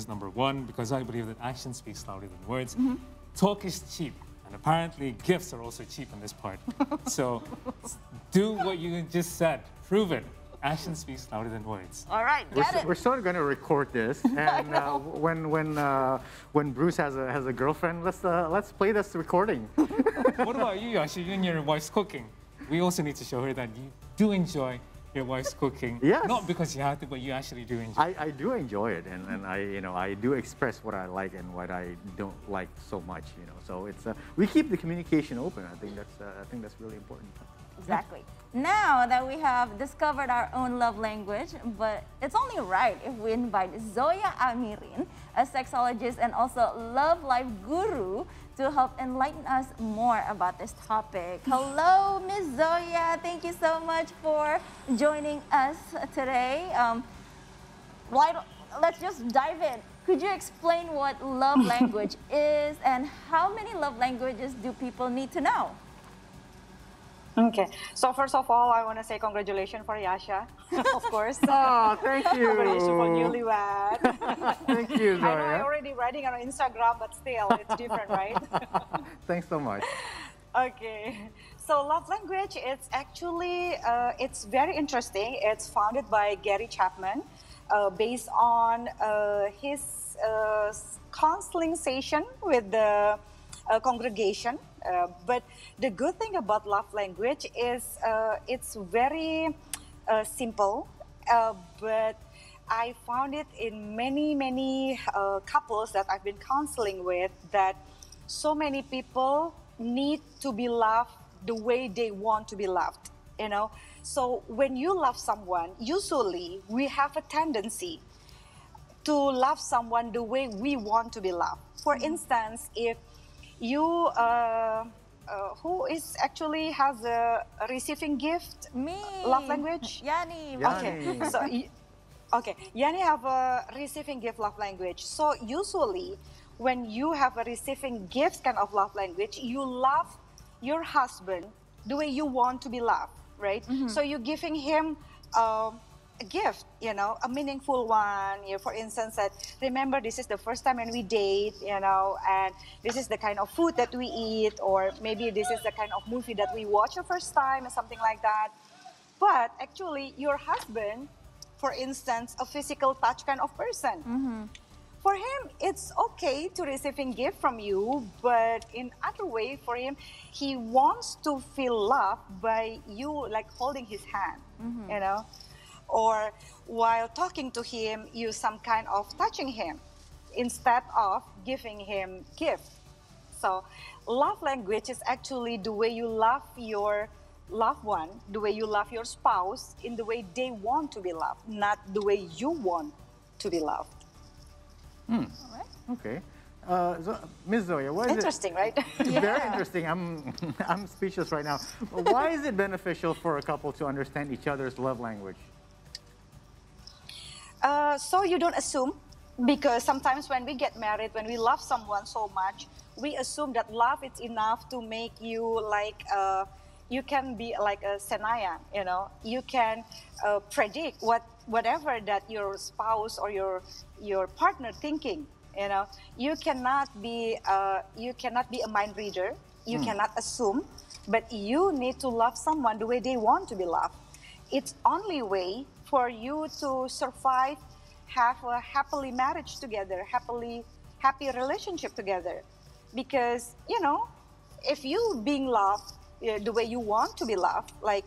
is number one, because I believe that action speaks louder than words. Talk is cheap, and apparently gifts are also cheap on this part. So do what you just said. Prove it. Action speaks louder than words. All right, get it. We're sort of going to record this, and when Bruce has a girlfriend, let's play this recording. What about you, Yasha? You and your wife's cooking. We also need to show her that you do enjoy your wife's cooking. Yes. Not because you have to, but you actually do enjoy it. I do enjoy it, and I do express what I like and what I don't like so much. So it's we keep the communication open. I think that's really important. Exactly. Now that we have discovered our own love language, but it's only right if we invite Zoya Amirin, a sexologist and also love life guru, to help enlighten us more about this topic. Hello, Miss Zoya. Thank you so much for joining us today. Let's just dive in. Could you explain what love language is and how many love languages do people need to know? Okay, so first of all, I want to say congratulations for Yasha, of course. Oh, thank you. Congratulations for newlywed. Thank you, Zoya. I know I'm already writing on Instagram, but still, it's different, right? Thanks so much. Okay, so love language, it's actually, it's very interesting. It's founded by Gary Chapman, based on his counseling session with the congregation. But the good thing about love language is it's very simple, but I found it in many couples that I've been counseling with that so many people need to be loved the way they want to be loved, So when you love someone, usually we have a tendency to love someone the way we want to be loved. For instance, if you, who is actually has a receiving gift? Me. Love language? Yani. Okay, so, okay, Yani have a receiving gift love language. So usually, when you have a receiving gift kind of love language, you love your husband the way you want to be loved, right? So you're giving him a gift, a meaningful one. For instance, that remember this is the first time when we date, and this is the kind of food that we eat, or maybe this is the kind of movie that we watch the first time, or something like that. But actually, your husband, for instance, a physical touch kind of person. For him, it's okay to receiving gift from you, but in other way, for him, he wants to feel loved by you, like holding his hand, or while talking to him, you some kind of touching him instead of giving him gift. So love language is actually the way you love your loved one, the way you love your spouse in the way they want to be loved, not the way you want to be loved. All right. Okay. Ms. Zoya, why is interesting, right? Very interesting. I'm speechless right now. Why is it beneficial for a couple to understand each other's love language? So you don't assume, because sometimes when we get married, when we love someone so much, we assume that love is enough to make you like, you can be like a Senaya, you can predict whatever that your spouse or your partner thinking, you cannot be a mind reader, you cannot assume, but you need to love someone the way they want to be loved. It's only way for you to survive, have a happily marriage together, happy relationship together. Because, if you being loved the way you want to be loved, like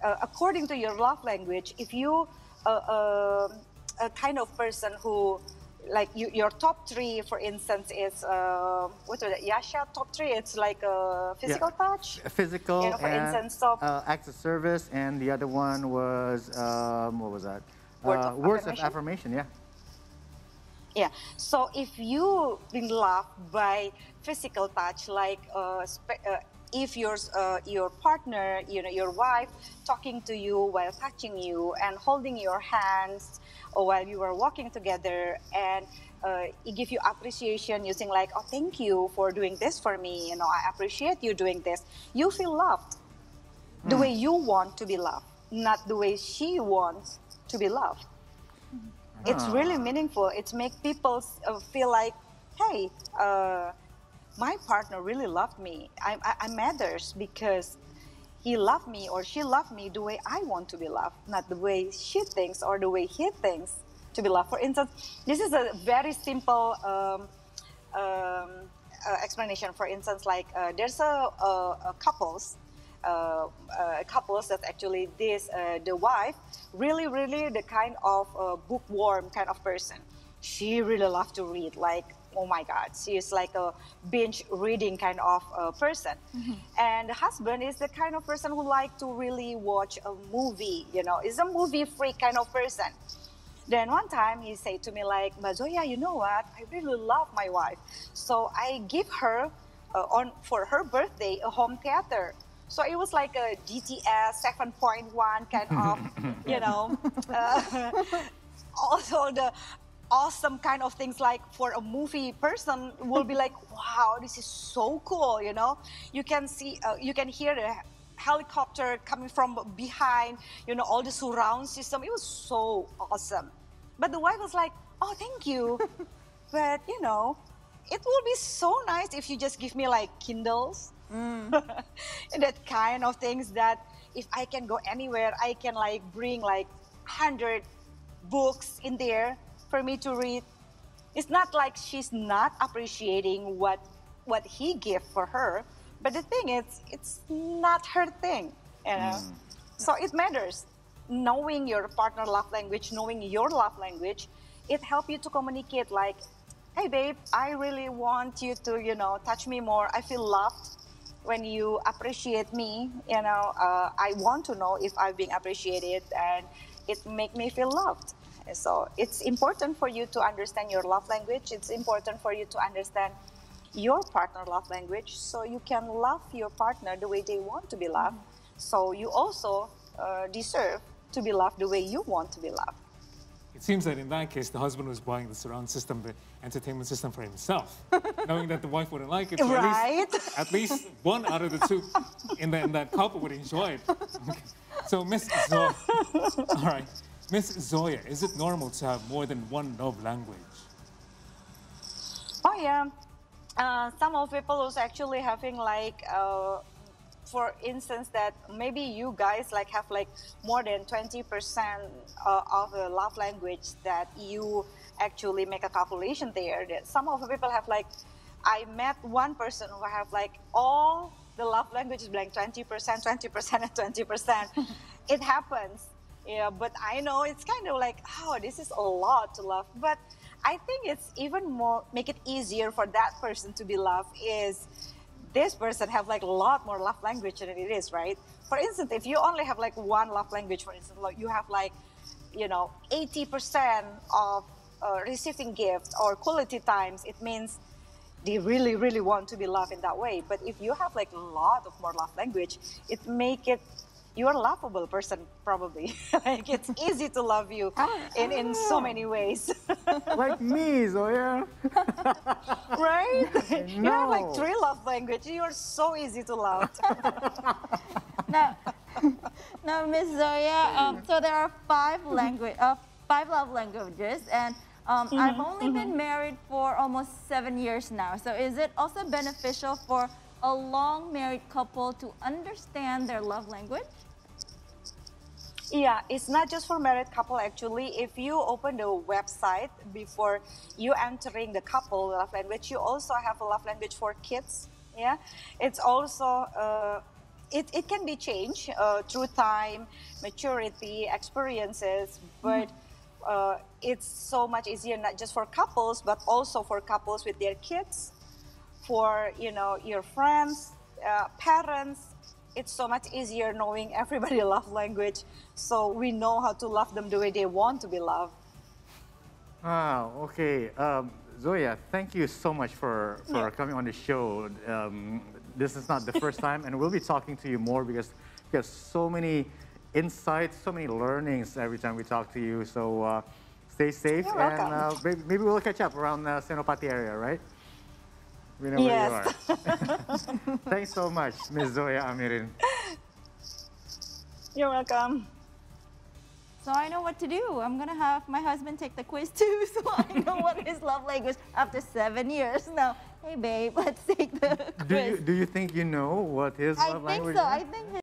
according to your love language, if you a kind of person who, like your top three, for instance, is what was it? Yasha top three. It's like a physical touch. Physical, for and instance, so acts of service, and the other one was what was that? Words of affirmation. Yeah. Yeah. So if you been loved by physical touch, like if your partner, your wife, talking to you while touching you and holding your hands, or while you are walking together, and it give you appreciation using like, oh, thank you for doing this for me. I appreciate you doing this. You feel loved the way you want to be loved, not the way she wants to be loved. I It's really meaningful. It's make people feel like, hey, my partner really loved me. I matters because he loved me or she loved me the way I want to be loved, not the way she thinks or the way he thinks to be loved. For instance, this is a very simple explanation. For instance, like there's a couples that actually the wife really the kind of bookworm kind of person. She really loves to read, like, oh my God, she is like a binge reading kind of person. And the husband is the kind of person who like to really watch a movie, is a movie freak kind of person. Then one time he said to me like, "Mbak Zoya, you know what? I really love my wife. So I give her for her birthday a home theater." So it was like a GTS 7.1 kind of, also the awesome kind of things, like for a movie person will be like, wow, this is so cool, You can see, you can hear the helicopter coming from behind, all the surround system. It was so awesome. But the wife was like, oh, thank you. But, it would be so nice if you just give me like Kindles. And that kind of things that if I can go anywhere, I can like bring like 100 books in there for me to read. It's not like she's not appreciating what he gave for her, but the thing is, it's not her thing, So it matters. Knowing your partner love language, knowing your love language, it helps you to communicate like, hey babe, I really want you to, touch me more. I feel loved when you appreciate me, I want to know if I'm being appreciated, and it makes me feel loved. So it's important for you to understand your love language. It's important for you to understand your partner love language so you can love your partner the way they want to be loved. So you also deserve to be loved the way you want to be loved. It seems that in that case, the husband was buying the surround system, the entertainment system for himself, knowing that the wife wouldn't like it. So right? At least one out of the two in that couple would enjoy it. Okay. So Miss Zoya, all right. Miss Zoya, is it normal to have more than one love language? Oh yeah. Some of people who's actually having like, for instance, that maybe you guys like have like more than 20% of the love language that you actually make a calculation there. That some of the people have like, I met one person who have like all the love languages like 20%, 20%, and 20%. It happens. Yeah, but I know it's kind of like, oh, this is a lot to love. But I think it's even more, make it easier for that person to be loved is this person have like a lot more love language than it is, right? For instance, if you only have like one love language, for instance, like you have like, 80% of receiving gifts or quality times, it means they really, really want to be loved in that way. But if you have like a lot of more love language, it make it, you're a lovable person, probably. Like it's easy to love you in so many ways. Like me, Zoya. Right? You have like 3 love languages. You are so easy to love. Now, Miss Zoya, so there are 5 love languages, and I've only been married for almost 7 years now. So is it also beneficial for a long married couple to understand their love language? Yeah, it's not just for married couple actually. If you open the website before you entering the couple love language, you also have a love language for kids. Yeah, it's also it can be changed through time, maturity, experiences, but it's so much easier not just for couples but also for couples with their kids, for your friends, parents. It's so much easier knowing everybody's love language, so we know how to love them the way they want to be loved. Wow, okay. Zoya, thank you so much for coming on the show. This is not the first time, and we'll be talking to you more because you have so many insights, so many learnings every time we talk to you. So stay safe, You're welcome. and maybe we'll catch up around the Senopati area, right? We know Yes. where you are. Thanks so much, Ms. Zoya Amirin. You're welcome. So I know what to do. I'm gonna have my husband take the quiz too, so I know what his love language after 7 years now. Hey babe, let's take the quiz. Do you think you know what his love language is? I think so. I think